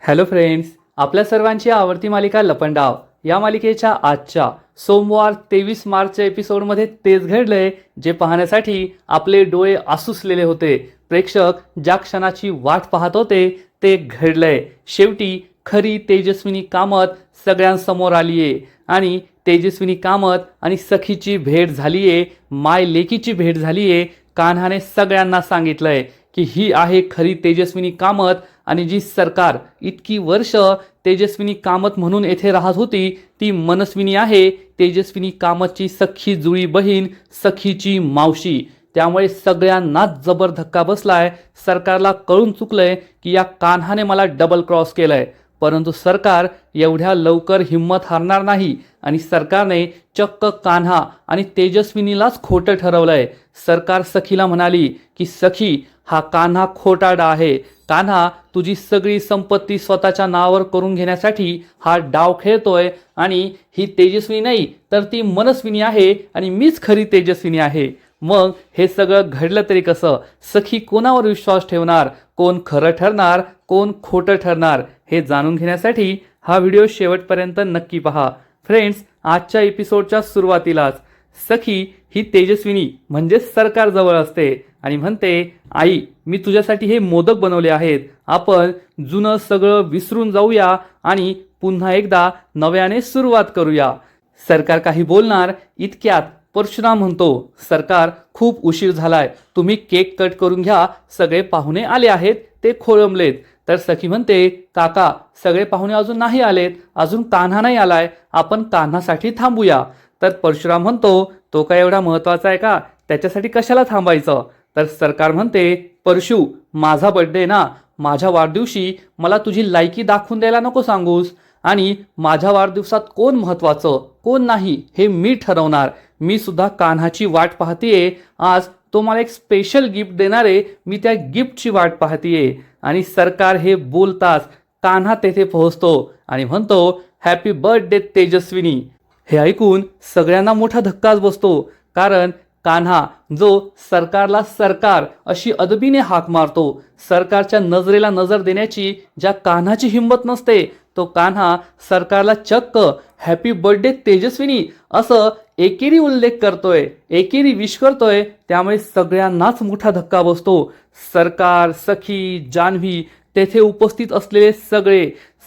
Hello friends, आपल्या सर्वांची आवडती मालिका लपंडाव या मालिकेच्या आजच्या सोमवार 23 मार्चच्या एपिसोडमध्ये तेच घडलंय जे पाहण्यासाठी आपले डोळे आसुसलेले होते. प्रेक्षक ज्या क्षणाची वाट पाहत होते ते घडलंय. शेवटी खरी तेजस्विनी कामत सगळ्यांसमोर आलीये आणि तेजस्विनी कामत आणि सखीची भेट झालीये, माय लेकीची भेट झालीये. कान्हाने सगळ्यांना सांगितलंय की ही आहे खरी तेजस्विनी कामत आणि जी सरकार इतकी वर्ष तेजस्विनी कामत म्हणून येथे राहत होती ती मनस्विनी आहे, तेजस्विनी कामतची सख्खी जुळी बहीण, सखीची मावशी. त्यामुळे सगळ्यांनाच जबर धक्का बसलाय. सरकारला कळून चुकलंय की या कान्हाने मला डबल क्रॉस केलंय. परंतु सरकार एवढ्या लवकर हिंमत हारणार नाही आणि सरकारने चक्क कान्हा आणि तेजस्विनीलाच खोटं ठरवलंय. सरकार सखीला म्हणाली की सखी, हा कान्हा खोटारडा आहे. कान्हा तुझी सगळी संपत्ती स्वतःच्या नावावर करून घेण्यासाठी हा डाव खेळतोय आणि ही तेजस्विनी नाही तर ती मनस्विनी आहे आणि मीच खरी तेजस्विनी आहे. मग हे सगळं घडलं तरी कसं? सखी कोणावर विश्वास ठेवणार? कोण खरं ठरणार, कोण खोटं ठरणार? हे जाणून घेण्यासाठी हा व्हिडिओ शेवटपर्यंत नक्की पहा. फ्रेंड्स, आजच्या एपिसोडच्या सुरुवातीलाच सखी ही तेजस्विनी म्हणजे सरकारजवळ असते आणि म्हणते, आई मी तुझ्यासाठी हे मोदक बनवले आहेत. आपण जुनं सगळं विसरून जाऊया आणि पुन्हा एकदा नव्याने सुरुवात करूया. सरकार काही बोलणार इतक्यात परशुराम म्हणतो, सरकार खूप उशीर झालाय, तुम्ही केक कट करून घ्या, सगळे पाहुणे आले आहेत, ते खोळंबलेत. तर सखी म्हणते, काका सगळे पाहुणे अजून नाही आलेत, अजून कान्हा नाही आलाय, आपण कान्हासाठी थांबूया. तर परशुराम म्हणतो, तो काय एवढा महत्वाचा आहे का, त्याच्यासाठी कशाला थांबायचं? तर सरकार म्हणते, परशु माझा बर्थडे ना, माझ्या वाढदिवशी मला तुझी लायकी दाखवून द्यायला नको सांगूस. आणि माझ्या वाढदिवसात कोण महत्वाचं कोण नाही हे मी ठरवणार. मी सुद्धा कान्हाची वाट पाहतीये. आज तो मला एक स्पेशल गिफ्ट देणार आहे, मी त्या गिफ्टची वाट पाहतीये. आणि सरकार हे बोलताच कान्हा तेथे पोहोचतो आणि म्हणतो, हॅपी बर्थडे तेजस्विनी. हे ऐकून सगळ्यांना मोठा धक्काच बसतो, कारण कान्हा जो सरकारला सरकार अशी अदबीने हाक मारतो, सरकारच्या नजरेला नजर देण्याची ज्या कान्हाची हिंमत नसते, तो कान्हा सरकारला चक्क हॅपी बर्थडे तेजस्विनी असं एकेरी उल्लेख करतोय, एकेरी विश करतोय. त्यामुळे सगळ्यांनाच मोठा धक्का बसतो. सरकार, सखी, जान्हवी, तेथे उपस्थित असलेले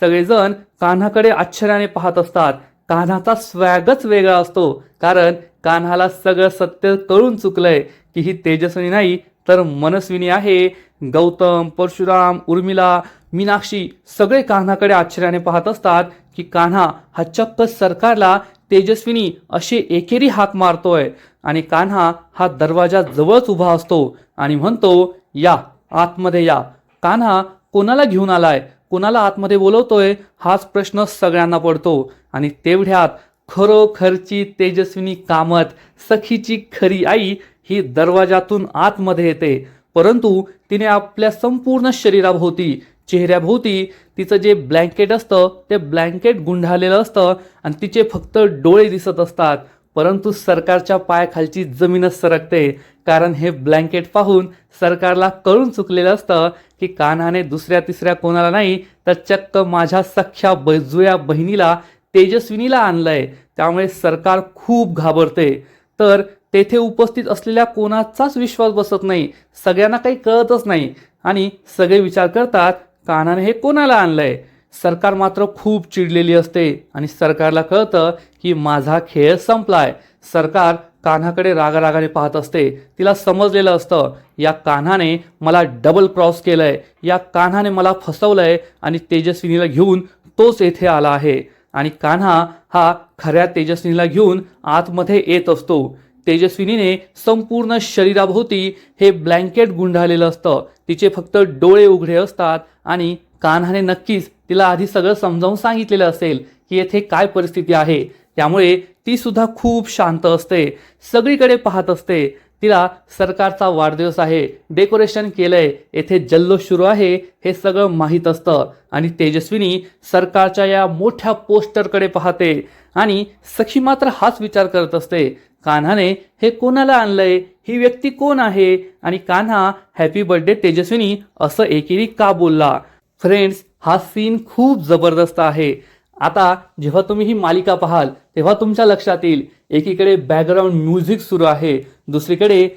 सगळेजण कान्हाकडे आश्चर्याने पाहत असतात. कान्हाचा स्वॅगच वेगळा असतो, कारण कान्हाला सगळं सत्य कळून चुकलंय की ही तेजस्विनी नाही तर मनस्विनी आहे. गौतम, परशुराम, उर्मिला, मीनाक्षी सगळे कान्हाकडे आश्चर्याने पाहत असतात की कान्हा हा चक्क सरकारला तेजस्विनी अशी एकेरी हाक मारतोय. आणि कान्हा हा दरवाजा जवळच उभा असतो आणि म्हणतो, या आतमध्ये या. कान्हा कोणाला घेऊन आलाय, कोणाला आतमध्ये बोलवतोय, हाच प्रश्न सगळ्यांना पडतो. आणि तेवढ्यात खरोखरची तेजस्विनी कामत, सखीची खरी आई ही दरवाजातून आतमध्ये येते. परंतु तिने आपल्या संपूर्ण शरीराभोवती, चेहऱ्याभोवती तिचं जे ब्लँकेट असतं ते ब्लँकेट गुंडाळलेलं असतं आणि तिचे फक्त डोळे दिसत असतात. परंतु सरकारच्या पायाखालची जमीनच सरकते, कारण हे ब्लँकेट पाहून सरकारला कळून चुकलेलं असतं की कान्हाने दुसऱ्या तिसऱ्या कोणाला नाही तर चक्क माझ्या सख्या जुळ्या बहिणीला तेजस्विनीला आणलंय. त्यामुळे सरकार खूप घाबरते. तर तेथे उपस्थित असलेल्या कोणाचाच विश्वास बसत नाही, सगळ्यांना काही कळतच नाही आणि सगळे विचार करतात कान्हाने हे कोणाला आणलंय. सरकार मात्र खूप चिडलेली असते आणि सरकारला कळतं की माझा खेळ संपलाय. सरकार कान्हाकडे रागारागाने पाहत असते. तिला समजलेलं असतं या कान्हाने मला डबल क्रॉस केलंय, या कान्हाने मला फसवलंय आणि तेजस्विनीला घेऊन तोच येथे आला आहे. आणि कान्हा हा खऱ्या तेजस्विनीला घेऊन आतमध्ये येत असतो. तेजस्विनीने संपूर्ण शरीराभोवती हे ब्लँकेट गुंडाळलेलं असतं, तिचे फक्त डोळे उघडे असतात. आणि कान्हाने नक्कीच तिला आधी सगळं समजावून सांगितलेलं असेल की येथे काय परिस्थिती आहे. त्यामुळे ती सुद्धा खूप शांत असते, सगळीकडे पाहत असते. तिला सरकारचा वाढदिवस आहे, डेकोरेशन केलंय, येथे जल्लोष सुरू आहे हे सगळं माहीत असतं. आणि तेजस्विनी सरकारच्या या मोठ्या पोस्टरकडे पाहते आणि सखी मात्र हाच विचार करत असते, कान्हाने हे कोणाला आणलंय, ही व्यक्ती कोण आहे आणि कान्हा हॅपी बर्थडे तेजस्विनी असं एकेरी का बोलला. फ्रेंड्स, हा सीन खूप जबरदस्त आहे. आता जेव्हा तुम्ही ही मालिका पाहाल तेव्हा तुमच्या लक्षात येईल, एकीकडे बॅकग्राऊंड म्युझिक सुरू आहे, दुसरीकडे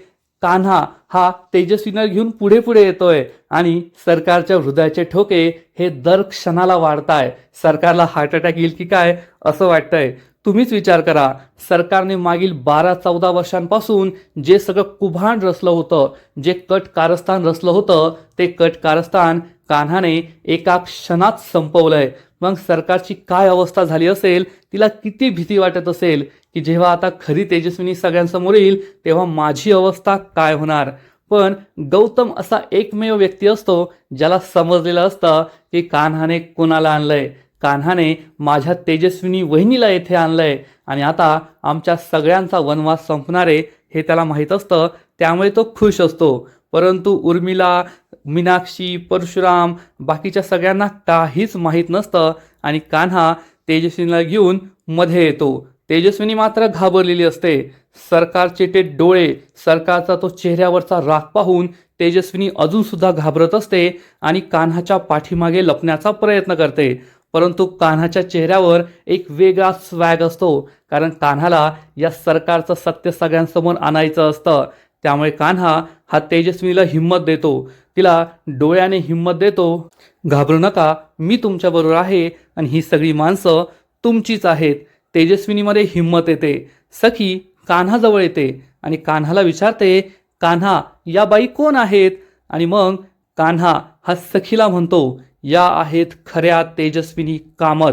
कान्हा हा तेजस्वीला घेऊन पुढे पुढे येतोय आणि सरकारच्या हृदयाचे ठोके हे दर क्षणाला वाढताय. सरकारला हार्ट अटॅक येईल की काय असं वाटतंय. तुम्हीच विचार करा, सरकारने मागील 12-14 वर्षांपासून जे सगळं कुभांड रचलं होतं, जे कट कारस्थान रचलं होतं, ते कट कारस्थान कान्हाने एका क्षणात संपवलंय. मग सरकारची काय अवस्था झाली असेल, तिला किती भीती वाटत असेल की जेव्हा आता खरी तेजस्विनी सगळ्यांसमोर येईल तेव्हा माझी अवस्था काय होणार. पण गौतम असा एकमेव व्यक्ती असतो ज्याला समजलेलं असतं की कान्हाने कोणाला आणलंय. कान्हाने माझ्या तेजस्विनी वहिनीला येथे आणलंय आणि आता आमच्या सगळ्यांचा वनवास संपणारे हे त्याला माहीत असतं, त्यामुळे तो खुश असतो. परंतु उर्मिला, मीनाक्षी, परशुराम बाकीच्या सगळ्यांना काहीच माहीत नसतं आणि कान्हा तेजस्विनीला घेऊन मध्ये येतो. तेजस्विनी मात्र घाबरलेली असते. सरकारचे ते डोळे, सरकारचा तो चेहऱ्यावरचा राग पाहून तेजस्विनी अजून सुद्धा घाबरत असते आणि कान्हाच्या पाठीमागे लपण्याचा प्रयत्न करते. परंतु कान्हाच्या चेहऱ्यावर एक वेगळा स्वॅग असतो, कारण कान्हाला या सरकारचं सत्य सगळ्यांसमोर आणायचं असतं. त्यामुळे कान्हा हा तेजस्विनीला हिंमत देतो, तिला डोळ्याने हिंमत देतो. घाबरू नका, मी तुमच्याबरोबर आहे आणि ही सगळी माणसं तुमचीच आहेत. तेजस्विनीमध्ये हिंमत येते. सखी कान्हाजवळ येते आणि कान्हाला विचारते, कान्हा या बाई कोण आहेत. आणि मग कान्हा हा सखीला म्हणतो, या आहेत खऱ्या तेजस्विनी कामत.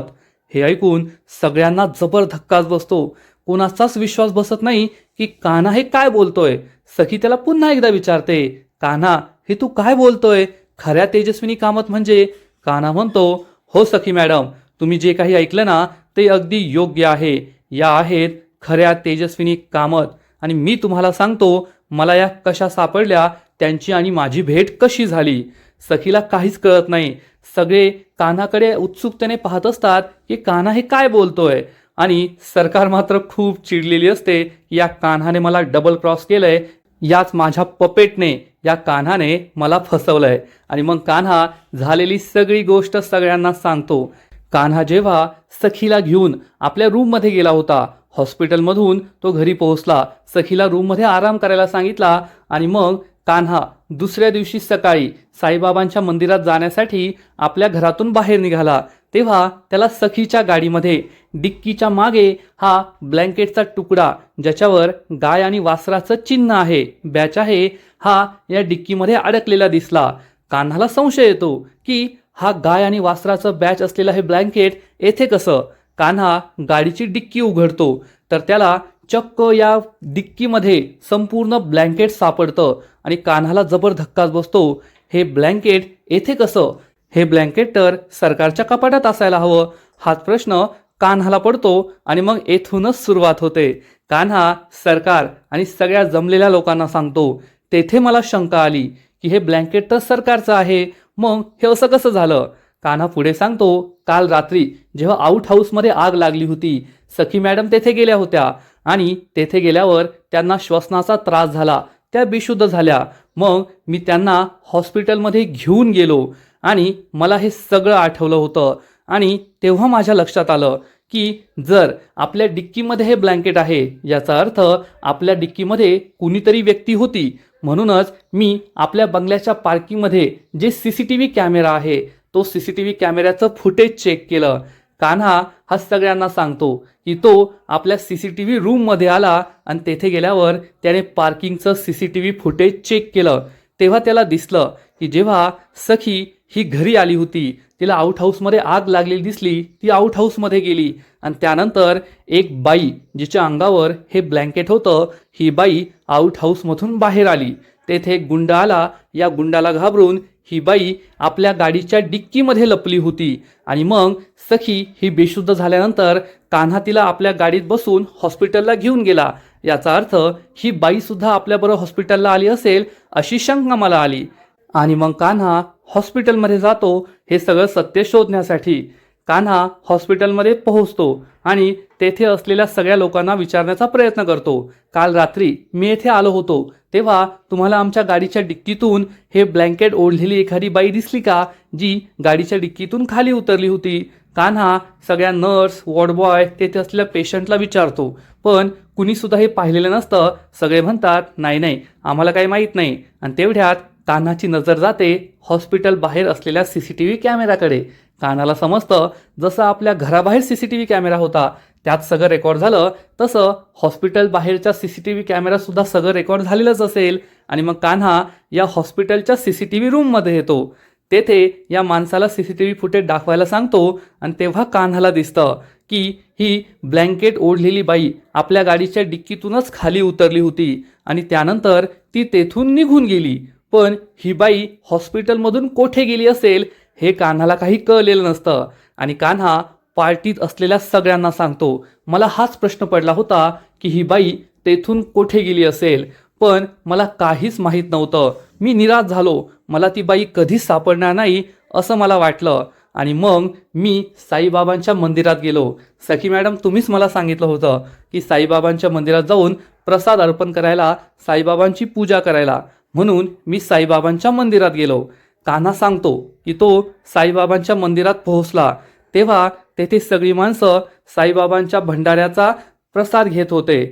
हे ऐकून सगळ्यांना जबर धक्काच बसतो. कोणाचाच विश्वास बसत नाही की कान्हा हे काय बोलतोय. सखी त्याला पुन्हा एकदा विचारते, कान्हा हे तू काय बोलतोय, खऱ्या तेजस्विनी कामत म्हणजे. कान्हा म्हणतो, हो सखी मॅडम, तुम्ही जे काही ऐकलं ना ते अगदी योग्य आहे. या आहेत खऱ्या तेजस्विनी कामत आणि मी तुम्हाला सांगतो मला या कशा सापडल्या, त्यांची आणि माझी भेट कशी झाली. सखीला काहीच कळत नाही. सगळे कान्हाकडे उत्सुकतेने पाहत असतात की कान्हा हे काय बोलतोय आणि सरकार मात्र खूप चिडलेली असते की या कान्हाने मला डबल क्रॉस केलंय, याच माझ्या पपेटने, या कान्हाने मला फसवलंय. आणि मग कान्हा झालेली सगळी गोष्ट सगळ्यांना सांगतो. कान्हा जेव्हा सखीला घेऊन आपल्या रूममध्ये गेला होता, हॉस्पिटलमधून तो घरी पोहोचला, सखीला रूममध्ये आराम करायला सांगितला आणि मग कान्हा दुसऱ्या दिवशी सकाळी साईबाबांच्या मंदिरात जाण्यासाठी आपल्या घरातून बाहेर निघाला. तेव्हा त्याला सखीच्या गाडीमध्ये डिक्कीच्या मागे हा ब्लँकेटचा तुकडा, ज्याच्यावर गाय आणि वासराचं चिन्ह आहे, बॅच आहे, हा या डिक्कीमध्ये अडकलेला दिसला. कान्हाला संशय येतो की हा गाय आणि वासराचं बॅच असलेलं हे ब्लँकेट येथे कसं. कान्हा गाडीची डिक्की उघडतो तर त्याला चक्क या डिक्कीमध्ये संपूर्ण ब्लँकेट सापडतं आणि कान्हाला जबर धक्काच बसतो. हे ब्लँकेट येथे कसं, हे ब्लँकेट तर सरकारच्या कपाटात असायला हवं, हाच प्रश्न कान्हाला पडतो. आणि मग येथूनच सुरुवात होते. कान्हा सरकार आणि सगळ्या जमलेल्या लोकांना सांगतो, तेथे मला शंका आली की हे ब्लँकेट तर सरकारचं आहे, मग हे असं कसं झालं. कान्हा पुढे सांगतो, काल रात्री जेव्हा आउट हाऊसमध्ये आग लागली होती, सखी मॅडम तेथे गेल्या होत्या आणि तेथे गेल्यावर त्यांना श्वसनाचा त्रास झाला, त्या बेशुद्ध झाल्या. मग मी त्यांना हॉस्पिटलमध्ये घेऊन गेलो आणि मला हे सगळं आठवलं होतं आणि तेव्हा माझ्या लक्षात आलं की जर आपल्या डिक्कीमध्ये हे ब्लँकेट आहे, याचा अर्थ आपल्या डिक्कीमध्ये कुणीतरी व्यक्ती होती. म्हणूनच मी आपल्या बंगल्याच्या पार्किंगमध्ये जे CCTV कॅमेरा आहे, तो CCTV कॅमेऱ्याचं फुटेज चेक केलं. कान्हा हा सगळ्यांना सांगतो की तो आपल्या CCTV रूममध्ये आला आणि तेथे गेल्यावर त्याने पार्किंगचं CCTV फुटेज चेक केलं. तेव्हा त्याला दिसलं की जेव्हा सखी ही घरी आली होती, तिला आउट हाऊसमध्ये आग लागलेली दिसली, ती आउट हाऊसमध्ये गेली आणि त्यानंतर एक बाई जिच्या अंगावर हे ब्लँकेट होतं, ही बाई आउट हाऊसमधून बाहेर आली. तेथे एक गुंड आला. या गुंडाला घाबरून ही बाई आपल्या गाडीच्या डिक्कीमध्ये लपली होती आणि मग सखी ही बेशुद्ध झाल्यानंतर कान्हा तिला आपल्या गाडीत बसून हॉस्पिटलला घेऊन गेला. याचा अर्थ ही बाई सुद्धा आपल्याबरोबर हॉस्पिटलला आली असेल अशी शंका मला आली. आणि मग कान्हा हॉस्पिटलमध्ये जातो हे सगळं सत्य शोधण्यासाठी. कान्हा हॉस्पिटलमध्ये पोहोचतो आणि तेथे असलेल्या सगळ्या लोकांना विचारण्याचा प्रयत्न करतो. काल रात्री मी येथे आलो होतो तेव्हा तुम्हाला आमच्या गाडीच्या डिक्कीतून हे ब्लँकेट ओढलेली एखादी बाई दिसली का, जी गाडीच्या डिक्कीतून खाली उतरली होती? कान्हा सगळ्या नर्स, वॉर्डबॉय, तेथे असलेल्या पेशंटला विचारतो, पण कुणीसुद्धा हे पाहिलेलं नसतं. सगळे म्हणतात नाही नाही, आम्हाला काही माहीत नाही. आणि तेवढ्यात कान्हाची नजर जाते हॉस्पिटल बाहेर असलेल्या CCTV कॅमेऱ्याकडे. कान्हाला समजतं जसं आपल्या घराबाहेर CCTV कॅमेरा होता त्यात सगळं रेकॉर्ड झालं, तसं हॉस्पिटल बाहेरच्या CCTV कॅमेरासुद्धा सगळं रेकॉर्ड झालेलंच असेल. आणि मग कान्हा या हॉस्पिटलच्या CCTV रूममध्ये येतो. तेथे या माणसाला CCTV फुटेज दाखवायला सांगतो. आणि तेव्हा कान्हाला दिसतं की ही ब्लँकेट ओढलेली बाई आपल्या गाडीच्या डिक्कीतूनच खाली उतरली होती आणि त्यानंतर ती तेथून निघून गेली. पण ही बाई हॉस्पिटलमधून कोठे गेली असेल हे कान्हाला काही कळलेलं नसतं. आणि कान्हा पार्टीत असलेल्या सगळ्यांना सांगतो, मला हाच प्रश्न पडला होता की ही बाई तेथून कोठे गेली असेल, पण मला काहीच माहीत नव्हतं. मी निराश झालो. मला ती बाई कधीच सापडणार नाही असं मला वाटलं. आणि मग मी साईबाबांच्या मंदिरात गेलो. सखी मॅडम, तुम्हीच मला सांगितलं होतं की साईबाबांच्या मंदिरात जाऊन प्रसाद अर्पण करायला, साईबाबांची पूजा करायला. म्हणून मी साईबाबांच्या मंदिरात गेलो. कान्हा सांगतो की तो साईबाबांच्या मंदिरात पोहोचला तेव्हा तेथे सगळी माणसं साईबाबांच्या भंडाऱ्याचा प्रसाद घेत होते.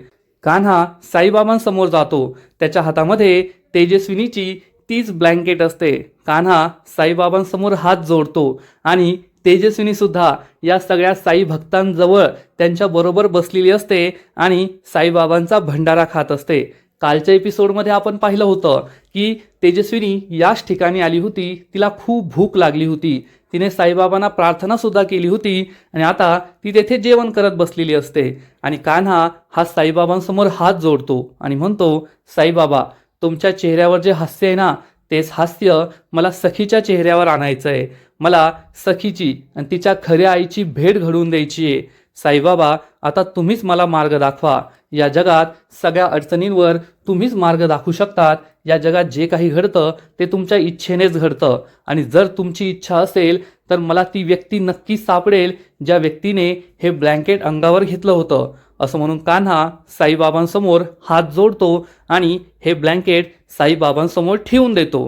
कान्हा साईबाबांसमोर जातो. त्याच्या हातामध्ये तेजस्विनीची तीच ब्लँकेट असते. कान्हा साईबाबांसमोर हात जोडतो आणि तेजस्विनी सुद्धा या सगळ्या साई भक्तांजवळ त्यांच्याबरोबर बसलेली असते आणि साईबाबांचा भंडारा खात असते. कालच्या एपिसोडमध्ये आपण पाहिलं होतं की तेजस्विनी याच ठिकाणी आली होती. तिला खूप भूक लागली होती. तिने साईबाबांना प्रार्थनासुद्धा केली होती आणि आता ती तेथे जेवण करत बसलेली असते. आणि कान्हा हा साईबाबांसमोर हात जोडतो आणि म्हणतो, साईबाबा, तुमच्या चेहऱ्यावर जे हास्य आहे ना, तेच हास्य मला सखीच्या चेहऱ्यावर आणायचं आहे. मला सखीची आणि तिच्या खऱ्या आईची भेट घडवून द्यायची आहे. साईबाबा, आता तुम्हीच मला मार्ग दाखवा. या जगात सगळ्या अडचणींवर तुम्हीच मार्ग दाखवू शकतात. या जगात जे काही घडतं ते तुमच्या इच्छेनेच घडतं. आणि जर तुमची इच्छा असेल तर मला ती व्यक्ती नक्की सापडेल ज्या व्यक्तीने हे ब्लँकेट अंगावर घेतलं होतं. असं म्हणून कान्हा साईबाबांसमोर हात जोडतो आणि हे ब्लँकेट साईबाबांसमोर ठेवून देतो.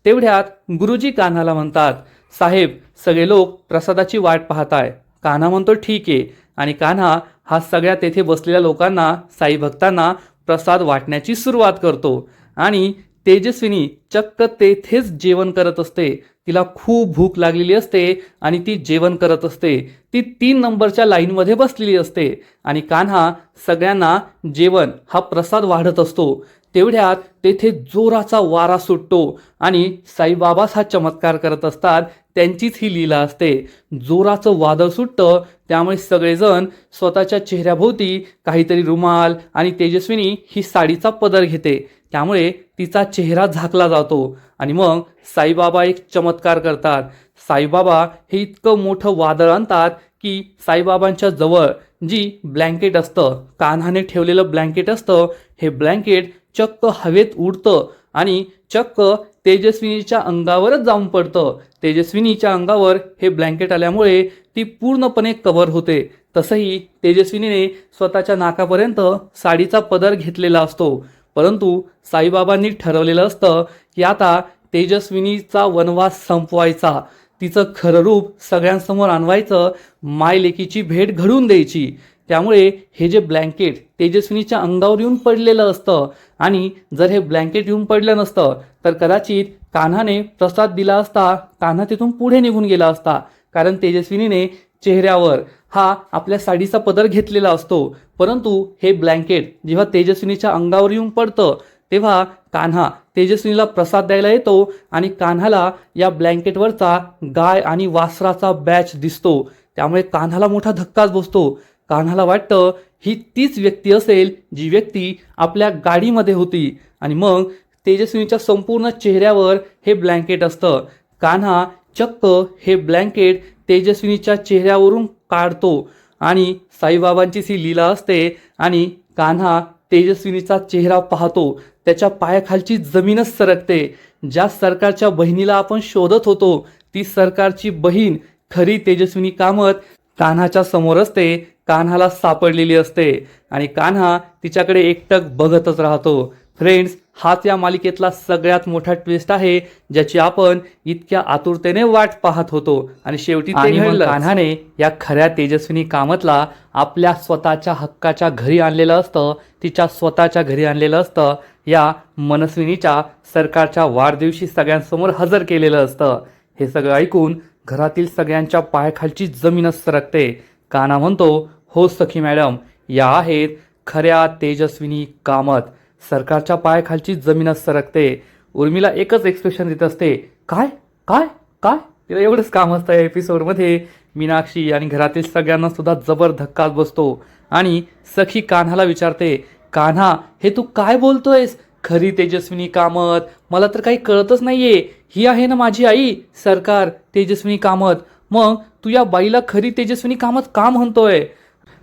तेवढ्यात गुरुजी कान्हाला म्हणतात, साहेब, सगळे लोक प्रसादाची वाट पाहताय. कान्हा म्हणतो ठीक आहे. आणि कान्हा हा सगळ्या तेथे बसलेल्या लोकांना, साई भक्तांना प्रसाद वाटण्याची सुरुवात करतो. आणि तेजस्विनी चक्क तेथेच जेवण करत असते. तिला खूप भूक लागलेली असते आणि ती जेवण करत असते. ती 3 नंबरच्या लाईनमध्ये बसलेली असते आणि कान्हा सगळ्यांना जेवण हा प्रसाद वाढत असतो. तेवढ्यात तेथे जोराचा वारा सुटतो आणि साईबाबाच हा चमत्कार करत असतात. त्यांचीच ही लीला असते. जोराचं वादळ सुटतं, त्यामुळे सगळेजण स्वतःच्या चेहऱ्याभोवती काहीतरी रुमाल आणि तेजस्विनी ही साडीचा पदर घेते, त्यामुळे तिचा चेहरा झाकला जातो. आणि मग साईबाबा एक चमत्कार करतात. साईबाबा हे इतकं मोठं वादळ आणतात की साईबाबांच्या जवळ जी ब्लँकेट असतं, कान्हाने ठेवलेलं ब्लँकेट असतं, हे ब्लँकेट चक्क हवेत उडतं आणि चक्क तेजस्विनीच्या अंगावरच जाऊन पडतं. तेजस्विनीच्या अंगावर हे ब्लँकेट आल्यामुळे ती पूर्णपणे कव्हर होते. तसंही तेजस्विनीने स्वतःच्या नाकापर्यंत साडीचा पदर घेतलेला असतो. परंतु साईबाबांनी ठरवलेलं असतं की आता तेजस्विनीचा वनवास संपवायचा, तिचं खरं रूप सगळ्यांसमोर आणवायचं, मायलेकीची भेट घडवून द्यायची. त्यामुळे हे जे ब्लँकेट तेजस्विनीच्या अंगावर येऊन पडलेलं असतं आणि जर हे ब्लँकेट येऊन पडलं नसतं तर कदाचित कान्हाने प्रसाद दिला असता, कान्हा तिथून पुढे निघून गेला असता. कारण तेजस्विनीने चेहऱ्यावर हा आपल्या साडीचा पदर घेतलेला असतो. परंतु हे ब्लँकेट जेव्हा तेजस्विनीच्या अंगावर येऊन पडतं तेव्हा कान्हा तेजस्विनीला प्रसाद द्यायला येतो आणि कान्हाला या ब्लँकेटवरचा गाय आणि वासराचा बॅच दिसतो. त्यामुळे कान्हाला मोठा धक्काच बसतो. कान्हाला वाटतं ही तीच व्यक्ती असेल जी व्यक्ती आपल्या गाडीमध्ये होती. आणि मग तेजस्विनीच्या संपूर्ण चेहऱ्यावर हे ब्लँकेट असतं. कान्हा चक्क हे ब्लँकेट तेजस्विनीच्या चेहऱ्यावरून काढतो आणि साईबाबांचीच ही लीला असते. आणि कान्हा तेजस्विनीचा चेहरा पाहतो, त्याच्या पायाखालची जमीनच सरकते. ज्या सरकारच्या बहिणीला आपण शोधत होतो ती सरकारची बहीण खरी तेजस्विनी कामत कान्हाच्या समोर असते, कान्हाला सापडलेली असते आणि कान्हा तिच्याकडे एकटक बघतच राहतो. फ्रेंड्स, हाच या मालिकेतला सगळ्यात मोठा ट्विस्ट आहे, ज्याची आपण इतक्या आतुरतेने वाट पाहत होतो आणि शेवटी ते घडलं. कान्हाने या खऱ्या तेजस्विनी कामतला आपल्या स्वतःच्या हक्काच्या घरी आणलेलं असतं, तिच्या स्वतःच्या घरी आणलेलं असतं, या मनस्विनीच्या सरकारच्या वाढदिवशी सगळ्यांसमोर हजर केलेलं असतं. हे सगळं ऐकून घरातील सगळ्यांच्या पायाखालची जमीनच सरकते. कान्हा म्हणतो, हो सखी मॅडम, या आहेत खऱ्या तेजस्विनी कामत. सरकारच्या पायाखालची जमीनच सरकते. उर्मिला एकच एक्सप्रेशन देत असते, काय काय काय. तिला एवढंच काम असतं या एपिसोडमध्ये. मीनाक्षी आणि घरातील सगळ्यांना सुद्धा जबर धक्काच बसतो आणि सखी कान्हाला विचारते, कान्हा हे तू काय बोलतोयस? खरी तेजस्विनी कामत? मला तर काही कळतच नाहीये. ही आहे ना माझी आई सरकार तेजस्विनी कामत. मग तू या बाईला खरी तेजस्विनी कामत का म्हणतोय?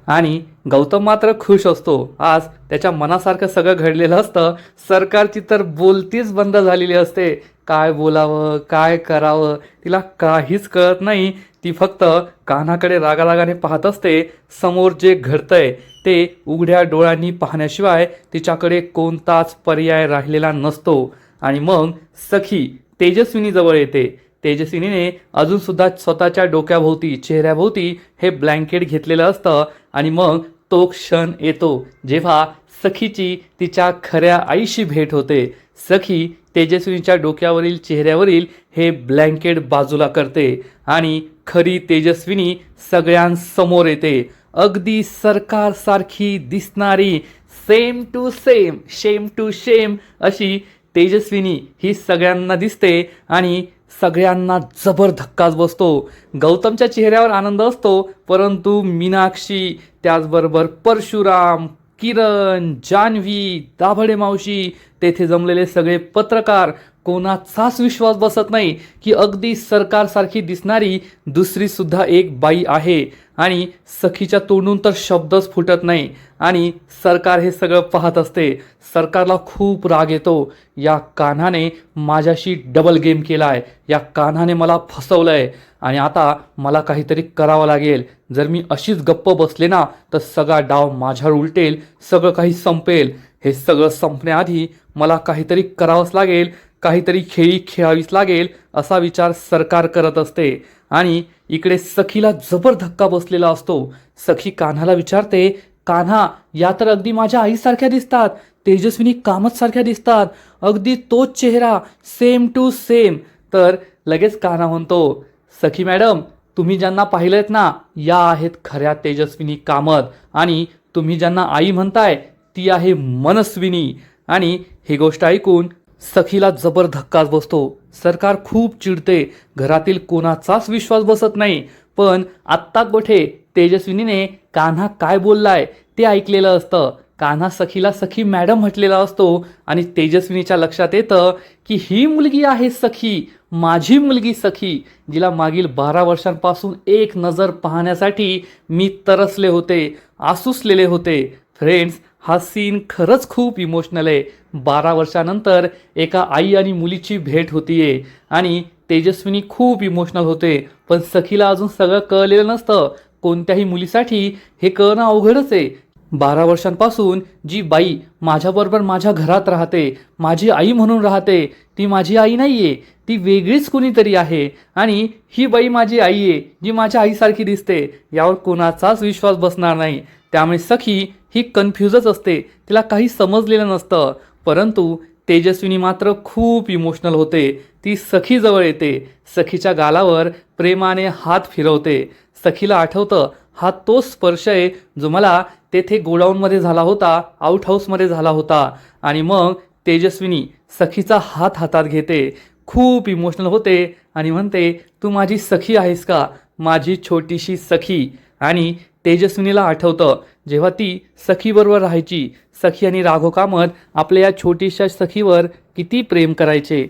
आणि गौतम मात्र खुश असतो. आज त्याच्या मनासारखं सगळं घडलेलं असतं. सरकारची तर बोलतीच बंद झालेली असते. काय बोलावं काय करावं तिला काहीच कळत नाही. ती फक्त कान्हाकडे रागारागाने पाहत असते. समोर जे घडतंय ते उघड्या डोळ्यांनी पाहण्याशिवाय तिच्याकडे कोणताच पर्याय राहिलेला नसतो. आणि मग सखी तेजस्विनी जवळ येते. तेजस्विनीने अजून सुद्धा स्वतःच्या डोक्याभोवती चेहऱ्याभोवती हे ब्लँकेट घेतलेलं असतं. आणि मग तो क्षण येतो जेव्हा सखीची तिच्या खऱ्या आईशी भेट होते. सखी तेजस्विनीच्या डोक्यावरील चेहऱ्यावरील हे ब्लँकेट बाजूला करते आणि खरी तेजस्विनी सगळ्यांसमोर येते. अगदी सरकारसारखी दिसणारी, सेम टू सेम, शेम टू शेम अशी तेजस्विनी ही सगळ्यांना दिसते आणि सगळ्यांना जबर धक्काच बसतो. गौतमच्या चेहऱ्यावर आनंद असतो, परंतु मीनाक्षी, त्याचबरोबर परशुराम, किरण, जान्हवी, दाभडे मावशी, तेथे जमलेले सगळे पत्रकार, कोणाचाच विश्वास बसत नाही की अगदी सरकारसारखी दिसणारी दुसरी सुद्धा एक बाई आहे. आणि सखीच्या तोंडून तर शब्दच फुटत नाही. आणि सरकार हे सगळं पाहत असते. सरकारला खूप राग येतो. या कान्हाने माझ्याशी डबल गेम केलाय. या कान्हाने मला फसवलंय आणि आता मला काहीतरी करावं लागेल. जर मी अशीच गप्प बसले ना तर सगळा डाव माझ्यावर उलटेल, सगळं काही संपेल. हे सगळं संपण्याआधी मला काहीतरी करावंच लागेल, काहीतरी खेळी खेळावीच लागेल असा विचार सरकार करत असते. आणि इकडे सखीला जबर धक्का बसलेला असतो. सखी कान्हाला विचारते, कान्हा या तर अगदी माझ्या आईसारख्या दिसतात, तेजस्विनी कामत सारख्या दिसतात, अगदी तोच चेहरा, सेम टू सेम. तर लगेच कान्हा म्हणतो, सखी मॅडम तुम्ही ज्यांना पाहिलेत ना या आहेत खऱ्या तेजस्विनी कामत. आणि तुम्ही ज्यांना आई म्हणताय ती आहे मनस्विनी. आणि ही गोष्ट ऐकून सखीला जबर धक्काच बसतो. सरकार खूप चिडते. घरातील कोणाचाच विश्वास बसत नाही. पण आत्ता कुठे तेजस्विनीने कान्हा काय बोललाय ते ऐकलेलं असतं. कान्हा सखीला सखी मॅडम म्हटलेला असतो आणि तेजस्विनीच्या लक्षात येतं की ही मुलगी आहे सखी, माझी मुलगी सखी, जिला मागील 12 वर्षांपासून एक नजर पाहण्यासाठी मी तरसले होते, आसुसलेले होते. फ्रेंड्स, हा सीन खरंच खूप इमोशनल आहे. 12 वर्षानंतर एका आई आणि मुलीची भेट होतीये आणि तेजस्विनी खूप इमोशनल होते. पण सखीला अजून सगळं कळलेलं नसतं. कोणत्याही मुलीसाठी हे कळणं अवघडच आहे. 12 वर्षांपासून जी बाई माझ्याबरोबर माझ्या घरात राहते, माझी आई म्हणून राहते, ती माझी आई नाहीये, ती वेगळीच कुणीतरी आहे. आणि ही बाई माझी आई आहे जी माझ्या आईसारखी दिसते. यावर कोणाचाच विश्वास बसणार नाही. त्यामुळे सखी ही कन्फ्यूजच असते. तिला काही समजलेलं नसतं. परंतु तेजस्विनी मात्र खूप इमोशनल होते. ती सखीजवळ येते. सखीच्या गालावर प्रेमाने हात फिरवते. सखीला आठवतं, हा तो स्पर्श आहे जो मला तेथे गोडाऊनमध्ये झाला होता, आउट हाऊसमध्ये झाला होता. आणि मग तेजस्विनी सखीचा हात हातात घेते, खूप इमोशनल होते आणि म्हणते, तू माझी सखी आहेस का, माझी छोटीशी सखी. आणि तेजस्विनीला आठवतं जेव्हा ती सखीबरोबर राहायची. सखी आणि राघव कामत आपल्या या छोटीशा सखीवर किती प्रेम करायचे.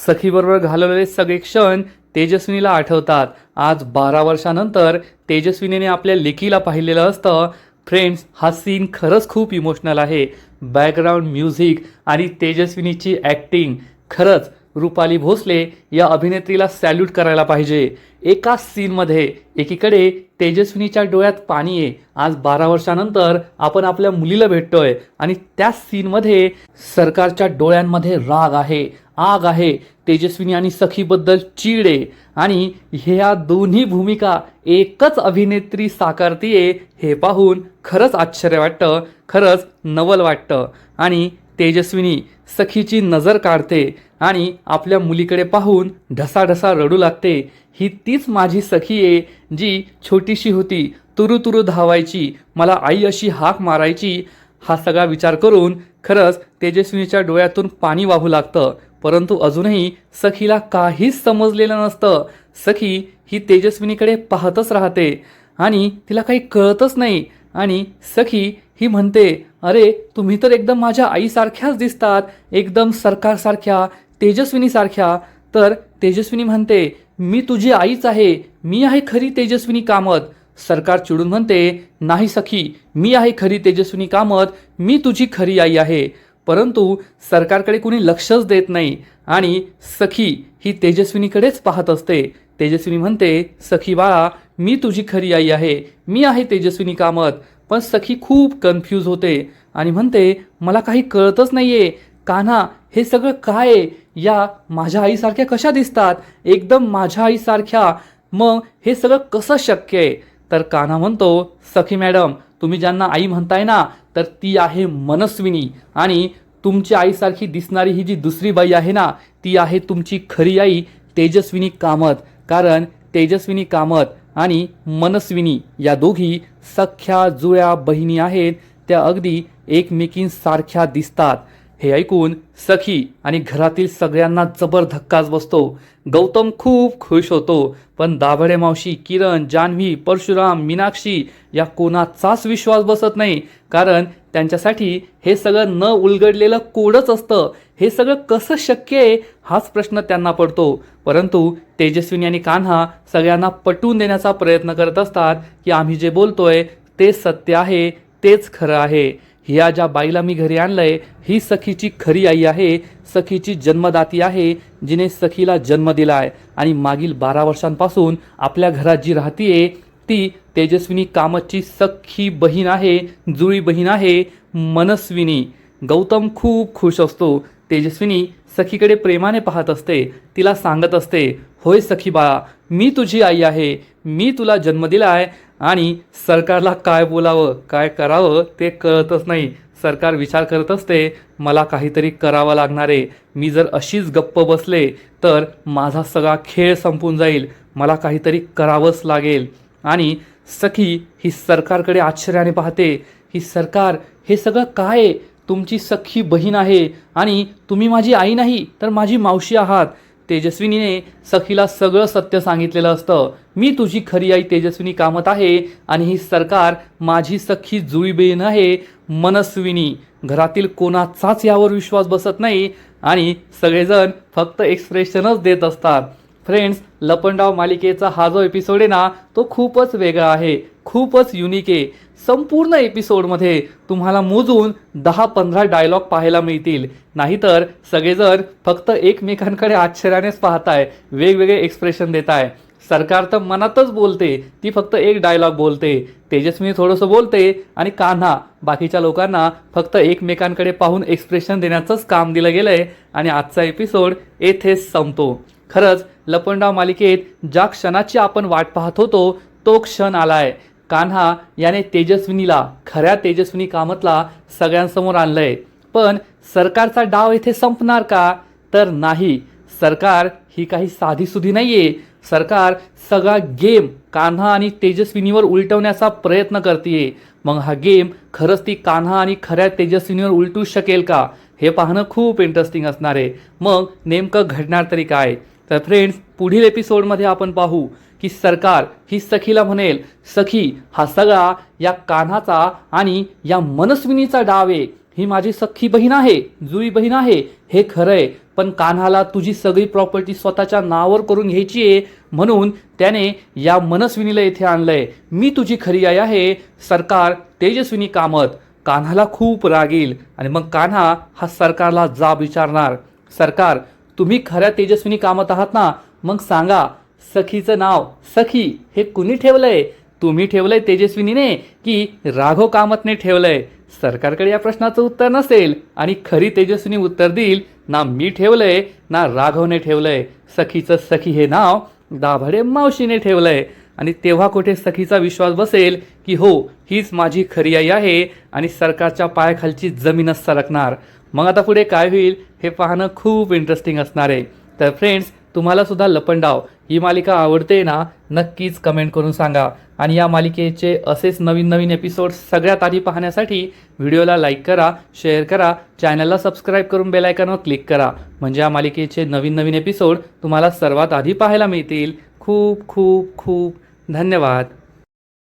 सखीबरोबर घालवलेले सगळे क्षण तेजस्विनीला आठवतात. आज 12 वर्षानंतर तेजस्विनीने आपल्या लेकीला पाहिलेलं असतं. फ्रेंड्स, हा सीन खरंच खूप इमोशनल आहे. बॅकग्राऊंड म्युझिक आणि तेजस्विनीची ॲक्टिंग खरंच रुपाली भोसले या अभिनेत्रीला सॅल्यूट करायला पाहिजे. एका सीनमध्ये एकीकडे तेजस्विनीच्या डोळ्यात पाणी आहे. आज 12 वर्षानंतर आपण आपल्या मुलीला भेटतोय आणि त्या सीनमध्ये सरकारच्या डोळ्यांमध्ये राग आहे, आग आहे, तेजस्विनी आणि सखीबद्दल चीड आहे. आणि ह्या दोन्ही भूमिका एकच अभिनेत्री साकारतीये हे पाहून खरंच आश्चर्य वाटतं, खरंच नवल वाटतं. आणि तेजस्विनी सखीची नजर काढते आणि आपल्या मुलीकडे पाहून ढसाढसा रडू लागते. ही तीच माझी सखी आहे जी छोटीशी होती, तुरु तुरु धावायची, मला आई अशी हाक मारायची. हा सगळा विचार करून खरंच तेजस्विनीच्या डोळ्यातून पाणी वाहू लागतं. परंतु अजूनही सखीला काहीच समजलेलं नसतं. सखी ही तेजस्विनीकडे पाहतच राहते आणि तिला काही कळतच नाही. आणि सखी ही म्हणते, अरे तुम्ही तर एकदम माझ्या आईसारख्याच दिसतात, एकदम सरकारसारख्या, तेजस्विनीसारख्या. तर तेजस्विनी म्हणते, मी तुझी आईच आहे, मी आहे खरी तेजस्विनी कामत. सरकार चिडून म्हणते, नाही सखी, मी आहे खरी तेजस्विनी कामत, मी तुझी खरी आई आहे. परंतु सरकारकडे कुणी लक्षच देत नाही आणि सखी ही तेजस्विनीकडेच पाहत असते. तेजस्विनी म्हणते, सखी बाळा, मी तुझी खरी आई आहे, मी आहे तेजस्विनी कामत. पण सखी खूप कन्फ्यूज होते आणि म्हणते, मला काही कळतच नाहीये, कान्हा हे सगळं काय आहे? या माझ्या आईसारख्या कशा दिसतात, एकदम माझ्या आईसारख्या, मग हे सगळं कसं शक्य आहे? तर कान्हा म्हणतो, सखी मॅडम, तुम्ही ज्यांना आई म्हणताय ना, तर ती आहे मनस्विनी. आणि तुमच्या आईसारखी दिसणारी ही जी दुसरी बाई आहे ना, ती आहे तुमची खरी आई तेजस्विनी कामत. कारण तेजस्विनी कामत आणि मनस्विनी या दोघी सख्या जुळ्या बहिणी आहेत. त्या अगदी एकमेकींसारख्या दिसतात. हे ऐकून सखी आणि घरातील सगळ्यांना जबर धक्काच बसतो. गौतम खूप खुश होतो, पण दाभडे मावशी, किरण, जान्हवी, परशुराम, मीनाक्षी या कोणाचाच विश्वास बसत नाही. कारण त्यांच्यासाठी हे सगळं न उलगडलेलं कोडच असतं. हे सगळं कसं शक्य आहे हाच प्रश्न त्यांना पडतो. परंतु तेजस्विनी आणि कान्हा सगळ्यांना पटवून देण्याचा प्रयत्न करत असतात की आम्ही जे बोलतोय ते सत्य आहे, तेच खरं आहे. ह्या ज्या बाईला मी घरी आणलंय ही सखीची खरी आई आहे, सखीची जन्मदाती आहे, जिने सखीला जन्म दिलाय. आणि मागील 12 वर्षांपासून आपल्या घरात जी राहतीये ती तेजस्विनी कामतची सख्खी बहीण आहे, जुळी बहीण आहे, मनस्विनी. गौतम खूप खुश असतो. तेजस्विनी सखीकडे प्रेमाने पाहत असते, तिला सांगत असते, होय सखी बाळा, मी तुझी आई आहे, मी तुला जन्म दिलाय. आणि सरकारला काय बोलावं, काय करावं ते कळतच नाही. सरकार विचार करत असते, मला काहीतरी करावं लागणार आहे. मी जर अशीच गप्प बसले तर माझा सगळा खेळ संपून जाईल, मला काहीतरी करावंच लागेल. आणि सखी ही सरकारकडे आश्चर्याने पाहते, ही सरकार, हे सगळं काय आहे? तुमची सख्खी बहीण आहे आणि तुम्ही माझी आई नाही तर माझी मावशी आहात. तेजस्विनीने सखीला सगळं सत्य सांगितलेलं असतं. मी तुझी खरी आई तेजस्विनी कामत आहे आणि ही सरकार माझी सख्खी जुळी बहीण आहे, मनस्विनी. घरातील कोणाचाच यावर विश्वास बसत नाही आणि सगळेजण फक्त एक्सप्रेशनच देत असतात. फ्रेंड्स, लपंडाव मालिकेचा हा जो एपिसोड आहे ना, तो खूपच वेगळा आहे, खूपच युनिक आहे. संपूर्ण एपिसोडमध्ये तुम्हाला मोजून 10-15 डायलॉग पाहायला मिळतील. नाहीतर सगळेजण फक्त एकमेकांकडे आश्चर्यानेच पाहताय, वेगवेगळे एक्सप्रेशन देताय. सरकार तर मनातच बोलते, ती फक्त एक डायलॉग बोलते. तेजस्विनी थोडंसं बोलते आणि कान्हा बाकीच्या लोकांना फक्त एकमेकांकडे पाहून एक्सप्रेशन देण्याचंच काम दिलं गेलंय. आणि आजचा एपिसोड येथेच संपतो. खरंच लपंडाव मालिकेत ज्या क्षणाची आपण वाट पाहत होतो तो क्षण आलाय. कान्हा याने तेजस्विनीला, खऱ्या तेजस्विनी कामतला सगळ्यांसमोर आणलंय. पण सरकारचा डाव इथे संपणार का? तर नाही. सरकार ही काही साधीसुधी नाहीये. सरकार सगळा गेम कान्हा आणि तेजस्विनीवर उलटवण्याचा प्रयत्न करतेय. मग हा गेम खरंच ती कान्हा आणि खऱ्या तेजस्विनीवर उलटू शकेल का, हे पाहणं खूप इंटरेस्टिंग असणार आहे. मग नेमकं घडणार तरी काय? तर फ्रेंड्स, पुढील एपिसोडमध्ये आपण पाहू की सरकार ही सखीला म्हणेल, सखी, हा सगळा या कान्हाचा आणि या मनस्विनीचा डाव आहे. ही माझी सख्खी बहीण आहे, जुळी बहीण आहे, हे खरं आहे. पण कान्हाला तुझी सगळी प्रॉपर्टी स्वतःच्या नावावर करून घ्यायची आहे, म्हणून त्याने या मनस्विनीला इथे आणलंय. मी तुझी खरी आई आहे, सरकार तेजस्विनी कामत. कान्हाला खूप राग येईल आणि मग कान्हा हा सरकारला जाब विचारणार, सरकार, तुम्ही खऱ्या तेजस्विनी कामात आहात ना, मग सांगा सखीचं नाव सखी हे कुणी ठेवलंय? तुम्ही ठेवलंय तेजस्विनीने की राघव कामतने ठेवलंय? सरकारकडे या प्रश्नाचं उत्तर नसेल आणि खरी तेजस्विनी उत्तर देईल, ना मी ठेवलंय ना राघवने ठेवलंय, सखीचं सखी हे नाव दाभाडे मावशीने ठेवलंय. आणि तेव्हा कुठे सखीचा विश्वास बसेल की हो, हीच माझी खरी आई आहे आणि सरकारच्या पायाखालची जमीनच सरकणार. मग आता पुढे काय होईल हे पाहणं खूप इंटरेस्टिंग असणार आहे. तर फ्रेंड्स, तुम्हाला सुद्धा लपंडाव ही मालिका आवडते ना? नक्कीच कमेंट करून सांगा. आणि या मालिकेचे असेच नवीन नवीन एपिसोड सगळ्यात आधी पाहण्यासाठी व्हिडिओला लाईक करा, शेअर करा, चॅनलला सबस्क्राईब करून बेल आयकॉनवर क्लिक करा. म्हणजे या मालिकेचे नवीन नवीन एपिसोड तुम्हाला सर्वात आधी पाहायला मिळतील. खूप खूप खूप धन्यवाद.